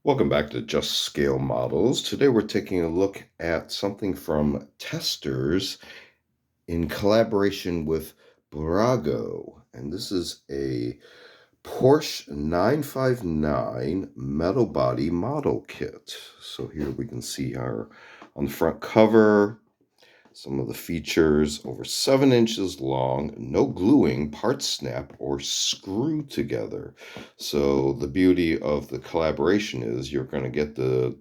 Welcome back to Just Scale Models. Today we're taking a look at something from Testors in collaboration with BURAGO. And this is a Porsche 959 metal body model kit. So here we can see our on the front cover, some of the features: over 7 inches long, no gluing, parts snap or screw together. So the beauty of the collaboration is you're going to get the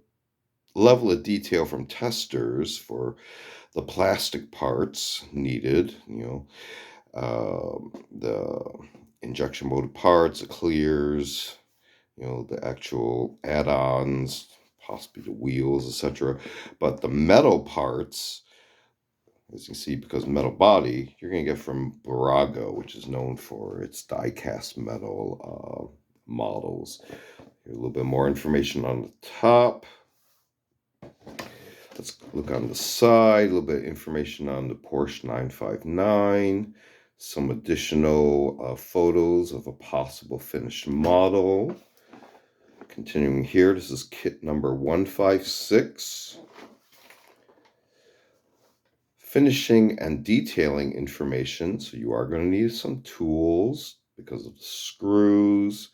level of detail from testers for the plastic parts needed, the injection molded parts, the clears, the actual add-ons, possibly the wheels, etc. But the metal parts, as you see, because metal body, you're going to get from BURAGO, which is known for its die-cast metal models. Here, a little bit more information on the top. Let's look on the side, a little bit of information on the Porsche 959, some additional photos of a possible finished model. Continuing here, this is kit number 156. Finishing and detailing information. So you are going to need some tools because of the screws.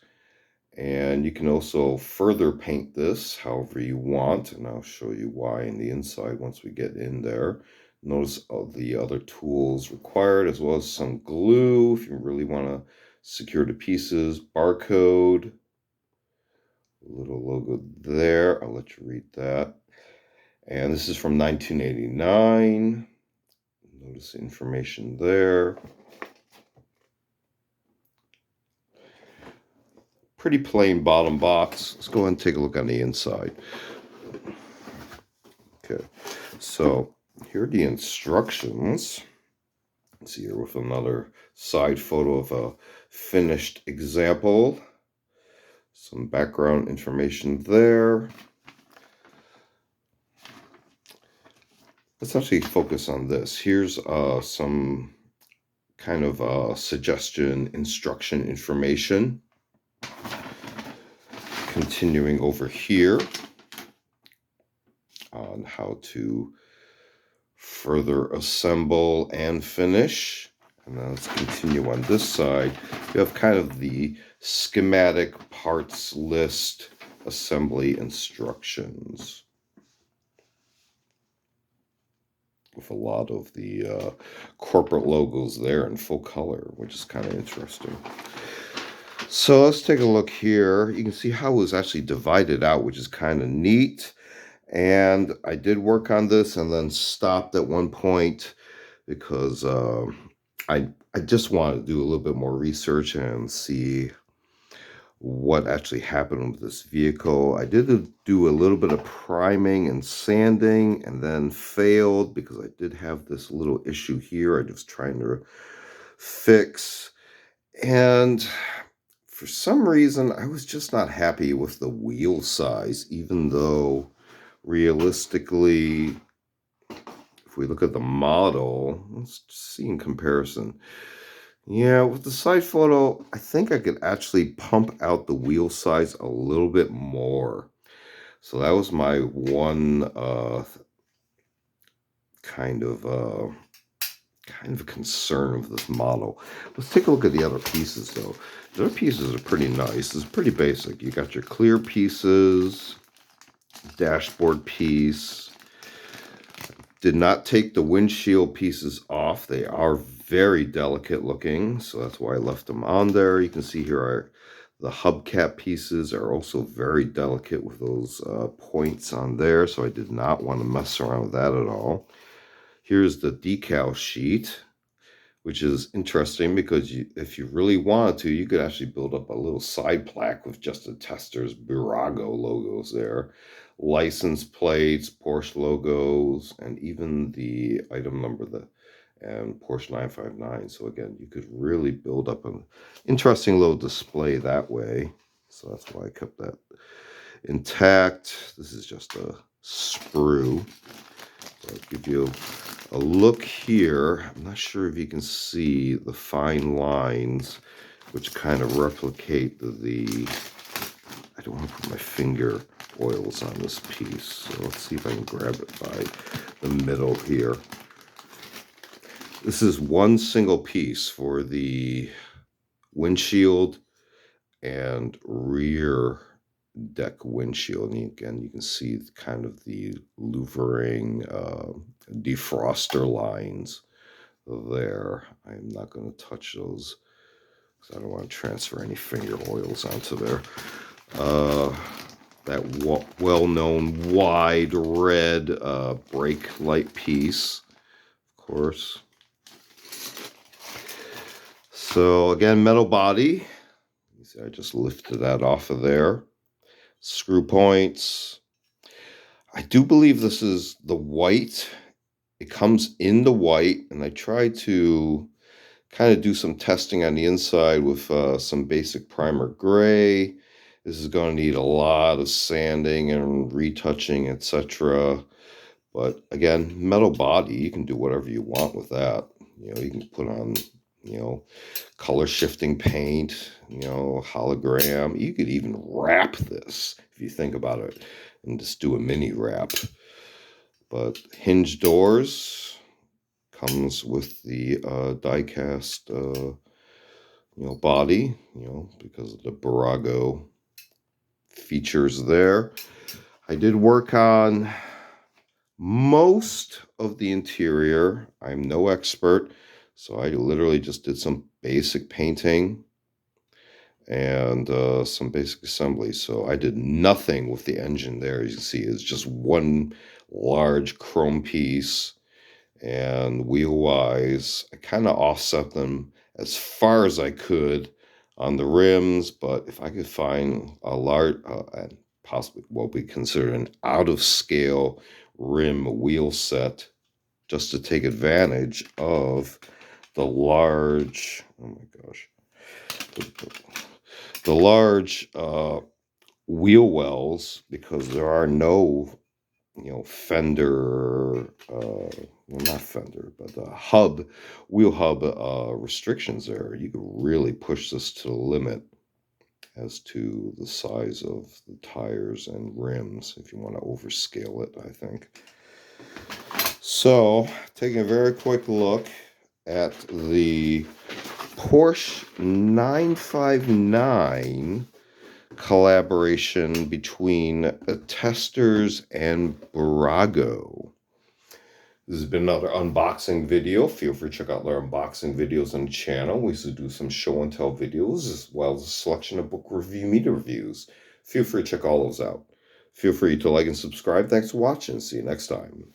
And you can also further paint this however you want, and I'll show you why in the inside once we get in there. Notice all the other tools required, as well as some glue if you really want to secure the pieces. Barcode, little logo there. I'll let you read that. And this is from 1989. Notice the information there. Pretty plain bottom box. Let's go ahead and take a look on the inside. Okay, so here are the instructions. Let's see here with another side photo of a finished example. Some background information there. Let's actually focus on this. Here's some kind of suggestion, instruction information. Continuing over here on how to further assemble and finish. And now let's continue on this side. You have kind of the schematic parts list assembly instructions with a lot of the corporate logos there in full color, which is kind of interesting. So let's take a look here. You can see how it was actually divided out, which is kind of neat. And I did work on this and then stopped at one point because I just wanted to do a little bit more research and see what actually happened with this vehicle. I did do a little bit of priming and sanding and then failed because I did have this little issue here I was trying to fix. And for some reason, I was just not happy with the wheel size, even though realistically, if we look at the model, let's see in comparison. Yeah, with the side photo, I think I could actually pump out the wheel size a little bit more. So that was my one kind of concern with this model. Let's take a look at the other pieces, though. The other pieces are pretty nice. It's pretty basic. You got your clear pieces, dashboard piece. Did not take the windshield pieces off. They are very delicate looking, so that's why I left them on there. You can see here are the hubcap pieces are also very delicate with those points on there, so I did not want to mess around with that at all. Here's the decal sheet, which is interesting because if you really wanted to, you could actually build up a little side plaque with just the Testors BURAGO logos there. License plates, Porsche logos, and even the item number and Porsche 959. So again, you could really build up an interesting little display that way. So that's why I kept that intact. This is just a sprue. So I'll give you a look here. I'm not sure if you can see the fine lines, which kind of replicate the I don't want to put my finger oils on this piece. So let's see if I can grab it by the middle here. This is one single piece for the windshield and rear deck windshield. And again, you can see kind of the louvering defroster lines there. I'm not going to touch those because I don't want to transfer any finger oils onto there. That well-known wide red brake light piece, of course. So again, metal body. You see, I just lifted that off of there. Screw points. I do believe this is the white. It comes in the white, and I tried to kind of do some testing on the inside with some basic primer gray. This is going to need a lot of sanding and retouching, etc. But again, metal body, you can do whatever you want with that. You know, you can put on, you know, color shifting paint, you know, hologram. You could even wrap this if you think about it and just do a mini wrap. But hinge doors comes with the die-cast, you know, body, you know, because of the BURAGO features there. I did work on most of the interior. I'm no expert, so I literally just did some basic painting and some basic assembly. So I did nothing with the engine there. As you can see, it's just one large chrome piece. And wheel-wise, I kind of offset them as far as I could on the rims, but if I could find a large, and possibly what we consider an out-of-scale rim wheel set, just to take advantage of the large, oh my gosh, the large wheel wells, because there are no, you know, fender, well, not fender, but wheel hub restrictions there. You could really push this to the limit as to the size of the tires and rims if you want to overscale it, I think. So, taking a very quick look at the Porsche 959 collaboration between TESTORS and BURAGO. This has been another unboxing video. Feel free to check out our unboxing videos on the channel. We used to do some show and tell videos as well as a selection of book review media reviews. Feel free to check all those out. Feel free to like and subscribe. Thanks for watching. See you next time.